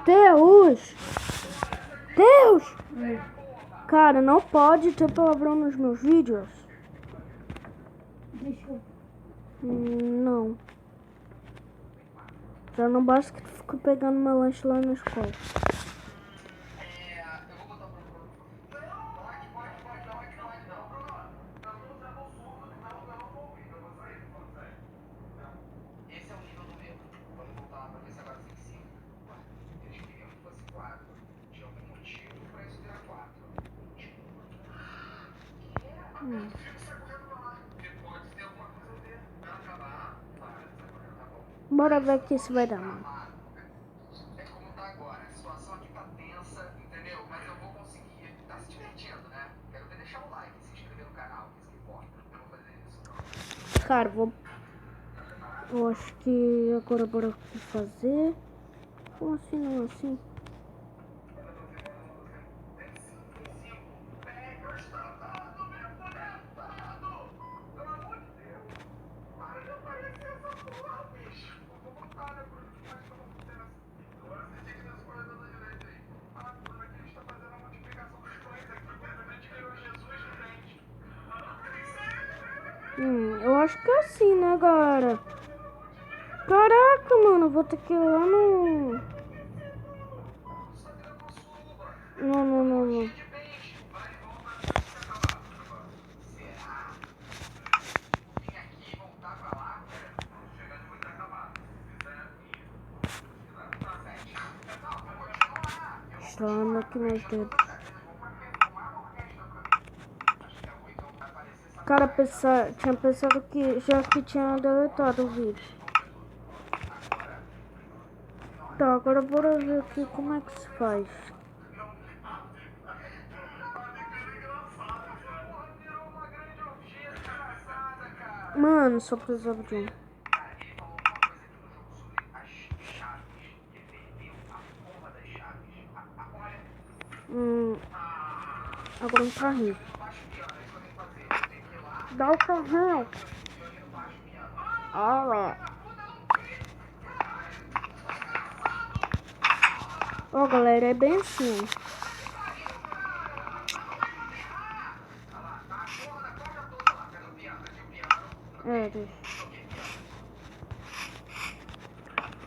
Deus! Deus! Cara, não pode ter palavrão nos meus vídeos. Deixa eu... Não. Já não basta que tu fica pegando meu lanche lá na escola. Bora ver aqui se vai dar, mano. É como tá agora, a situação aqui tá tensa, entendeu? Mas eu vou conseguir. Tá se divertindo, né? Quero ver deixar o like, se inscrever no canal, que isso que importa. Eu vou fazer isso. Cara, eu acho que agora bora fazer. Como assim, não assim? Eu acho que é assim, né, galera? Caraca, mano, eu vou ter que ir lá no... Não. Estralando aqui meus dedos. Cara, tinha pensado que já que tinha deletado o vídeo. Tá, agora bora ver aqui como é que se faz. Mano, só precisava de um. Agora um carrinho. Dá o carrinho. Olha. Ó, galera, é bem assim. Deixa.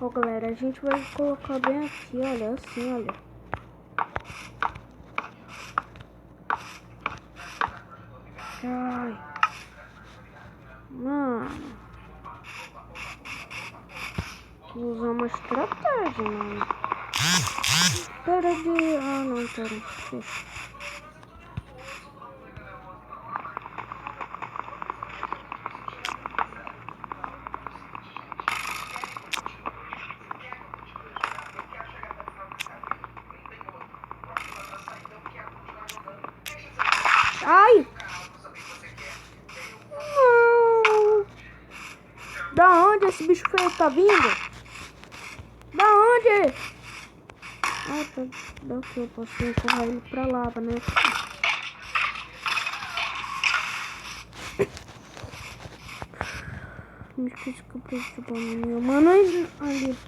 Ó, galera, a gente vai colocar bem aqui, olha, assim, olha. Ai. Mano. Vou usar uma estratégia, mano. Pera de... Ah, não, pera. Deixa. Ai! Não! Da onde esse bicho feio tá vindo? Da onde? Ah, tá. Daqui eu posso empurrar ele pra lava, né? Me esqueci que eu preciso de bolinha. Mano, ali.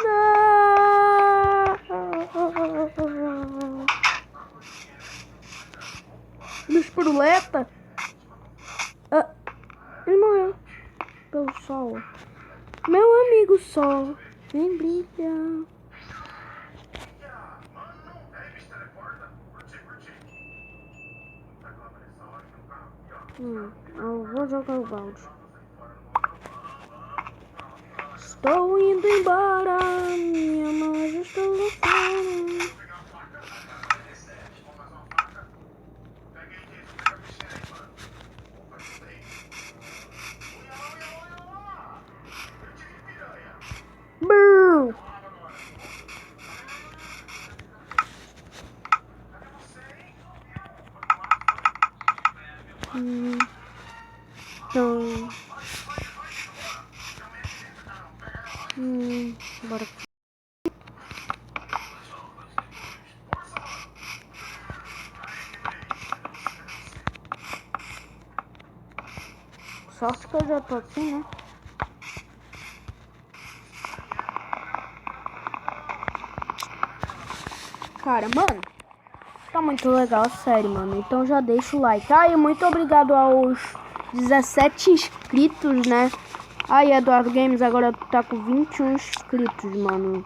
Não! Bicho piruleta. Ele morreu pelo sol. Meu amigo sol, vem brilhar. Eu vou jogar o balde. Estou indo embora, minha mãe já está loucura. Brrr. Então... bora. Sorte que eu já tô aqui, né? Cara, mano, tá muito legal, sério, mano. Então já deixa o like. Ah, e muito obrigado aos 17 inscritos, né? Aí, Eduardo Games agora tá com 21 inscritos, mano.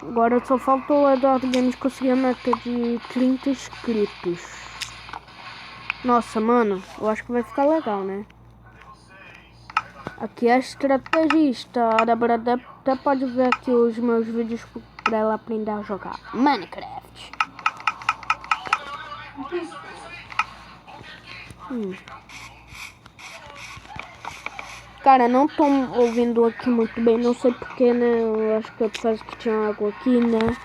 Agora só falta o Eduardo Games conseguir a meta de 30 inscritos. Nossa, mano, eu acho que vai ficar legal, né? Aqui é a estrategista. A Débora até pode ver aqui os meus vídeos pra ela aprender a jogar Minecraft. Cara, não tô ouvindo aqui muito bem, não sei porquê, né? Eu acho que eu penso que tinha água aqui, né?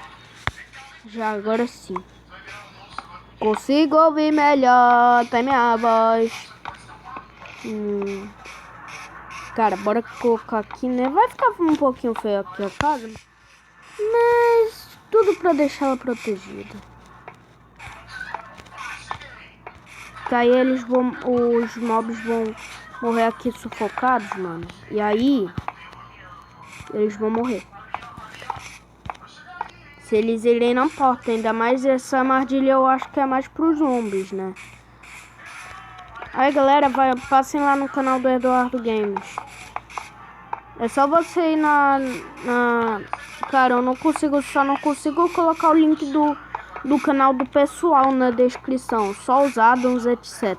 Já agora sim. Consigo ouvir melhor, tem minha voz. Cara, bora colocar aqui, né? Vai ficar um pouquinho feio aqui a casa, mas tudo pra deixar ela protegida. Que aí os mobs vão morrer aqui sufocados, mano. E aí, eles vão morrer. Se eles irem na porta, ainda mais essa armadilha eu acho que é mais pros zombies, né? Aí galera, passem lá no canal do Eduardo Games. É só você ir Cara, só não consigo colocar o link do canal do pessoal na descrição. Só os addons, etc.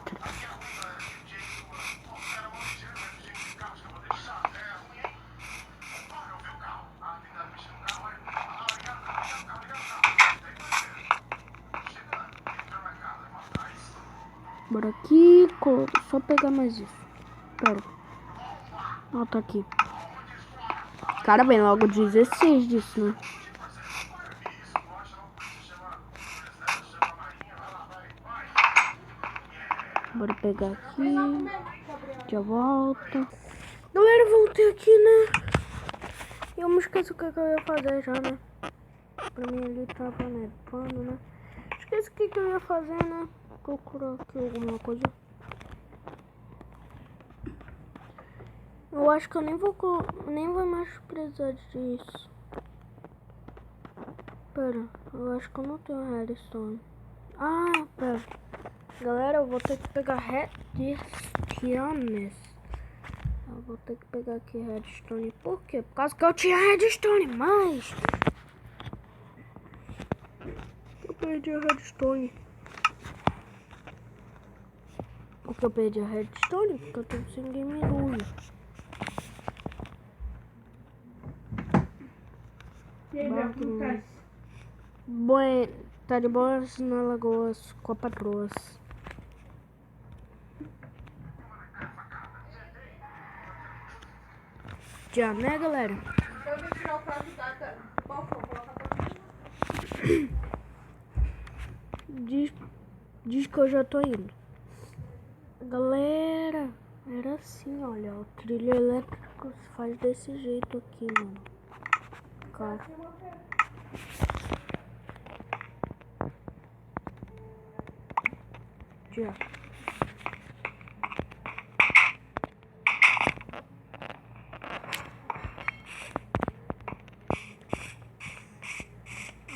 Bora aqui, só pegar mais isso. Pera. Ah, tá aqui. Cara, vem logo 16 disso, né? Bora pegar aqui. Já volta. Galera, voltei aqui, né? Eu me esqueci o que eu ia fazer já, né? Pra mim ali tava nevando, né? Esqueci o que eu ia fazer, né? Procurar aqui alguma coisa. Eu acho que eu nem vou mais precisar disso. Pera, eu acho que eu não tenho redstone. Ah, pera. Galera, eu vou ter que pegar redstone. Eu vou ter que pegar aqui redstone. Por quê? Por causa que eu tinha redstone, mas eu perdi a redstone. Porque eu perdi a redstone? Porque eu tô sem game rule. E aí, meu, como tá? Bom, tá de boas na Lagoas com a patroas. Já, né, galera? Eu vou tirar o prato da... Qual for? Coloca pra Diz que eu já tô indo. Galera, era assim, olha. O trilho elétrico se faz desse jeito aqui, mano. Cara. Já.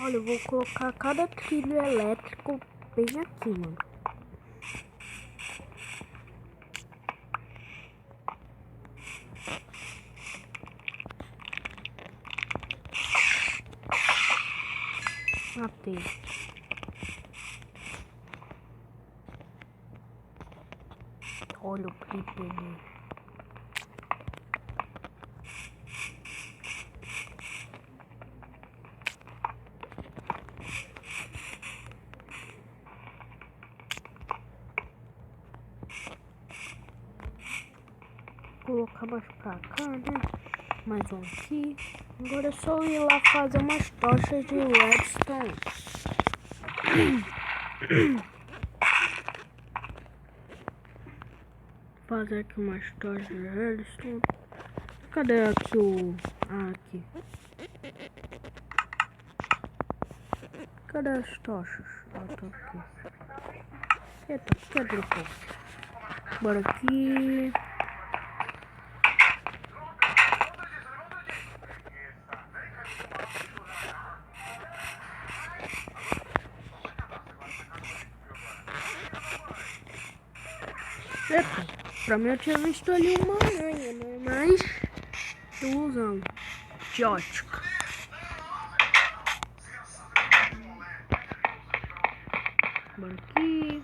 Olha, eu vou colocar cada trilho elétrico bem aqui, mano. Matei. Olha o creeper ali. Colocar mais pra cá, né? Mais um aqui. Agora é só ir lá fazer umas tochas de redstone. Fazer aqui umas tochas de redstone. Cadê aqui o... Ah, aqui. Cadê as tochas? Ah, tá aqui. Eita, que dropou. Bora aqui. Epa, pra mim eu tinha visto ali uma aranha, né? Mas ilusão de ótica. Bora aqui.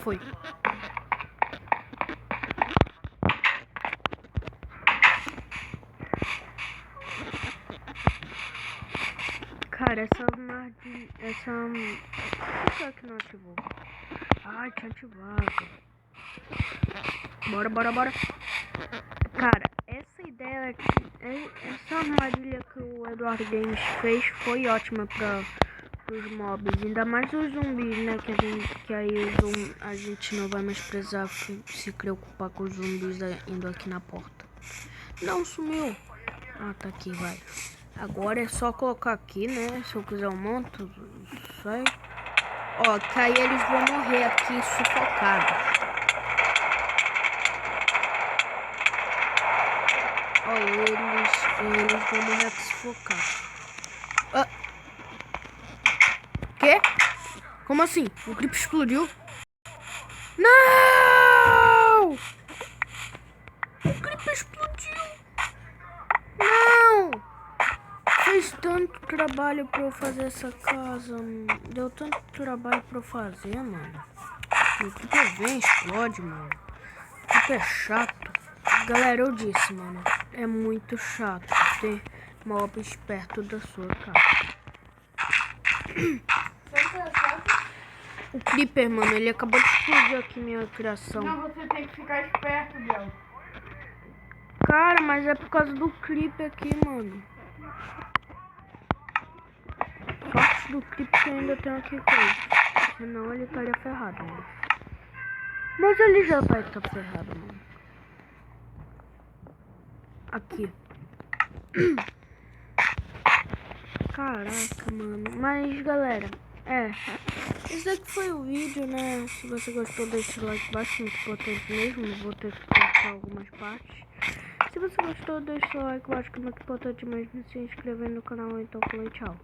Foi. Cara, essa armadilha. Por que é que não ativou? Ai, tinha ativado. Bora. Cara, essa ideia aqui. Essa armadilha que o Eduardo Games fez foi ótima para os mobs. Ainda mais os zumbis, né? Que aí a gente não vai mais precisar se preocupar com os zumbis indo aqui na porta. Não, sumiu. Ah, tá aqui, vai. Agora é só colocar aqui, né? Se eu quiser eu monto. Sai. Ó, que aí eles vão morrer aqui sufocados. Ó, eles vão morrer aqui sufocados. Ah. Quê? Como assim? O creep explodiu? Não! O creep explodiu! Não! Fez tanto trabalho pra eu fazer essa casa, mano. Deu tanto trabalho pra eu fazer, mano. O creep vem, explode, mano. O creep é chato. Galera, eu disse, mano. É muito chato ter mobs perto da sua casa. O Creeper, mano, ele acabou de explodir aqui minha criação. Não, você tem que ficar esperto, Biel. Cara, mas é por causa do Creeper aqui, mano. Sorte do Creeper que eu ainda tenho aqui coisa. Senão ele estaria ferrado, mano. Mas ele já vai estar ferrado, mano. Aqui. Caraca, mano. Mas, galera, esse daqui foi o vídeo, né? Se você gostou, deixa o like embaixo, muito importante mesmo. Vou ter que cortar algumas partes. Se você gostou, deixa o like embaixo, que é muito importante mesmo. Se inscrever no canal, então falei tchau.